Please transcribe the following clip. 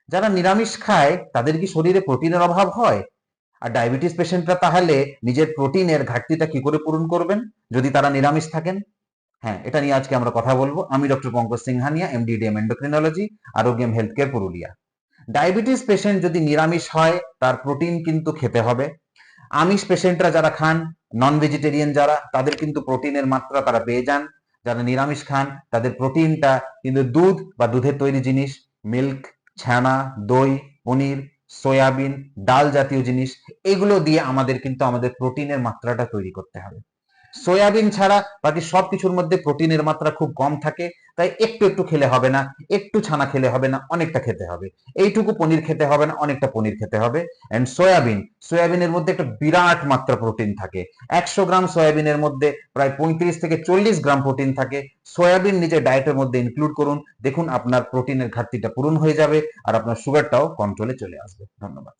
যারা নিরামিষ খায় তাদের কি শরীরে প্রোটিনের অভাব হয়? আর ডায়াবেটিস পেশেন্টরা তাহলে নিজের প্রোটিনের ঘাটতিটা কি করে পূরণ করবেন যদি তারা নিরামিষ থাকেন? হ্যাঁ, এটা নিয়ে আজকে আমরা কথা বলবো। আমি doctor Pankaj Singhania, MD DM endocrinology, Arogyam health care, Purulia. Diabetes patient যদি নিরামিষ হয় তার প্রোটিন কিন্তু খেতে হবে। আমিষ পেশেন্টরা যারা খান, নন ভেজিটেরিয়ান যারা, তাদের কিন্তু প্রোটিনের মাত্রা তারা পেয়ে যান। যারা নিরামিষ খান তাদের প্রোটিনটা কিন্তু দুধ বা দুধের তৈরি জিনিস, মিল্ক, ছানা, দই, পনির, সয়াবিন, ডাল জাতীয় জিনিস, এগুলো দিয়ে আমাদের কিন্তু আমাদের প্রোটিনের মাত্রাটা তৈরি করতে হবে। সয়াবিন ছাড়া বাকি সবকিছুর মধ্যে প্রোটিনের মাত্রা খুব কম থাকে, তাই একটু একটু খেলে হবে না, একটু ছানা খেলে হবে না, অনেকটা খেতে হবে। এইটুকু পনির খেতে হবে না, অনেকটা পনির খেতে হবে। এন্ড সয়াবিনের মধ্যে একটা বিরাট মাত্রা প্রোটিন থাকে। 100 গ্রাম সয়াবিনের মধ্যে প্রায় 35 থেকে 40 গ্রাম প্রোটিন থাকে। সয়াবিন নিজের ডায়েটের মধ্যে ইনক্লুড করুন, দেখুন আপনার প্রোটিনের ঘাটতিটা পূরণ হয়ে যাবে আর আপনার সুগারটাও কন্ট্রোলে চলে আসবে। ধন্যবাদ।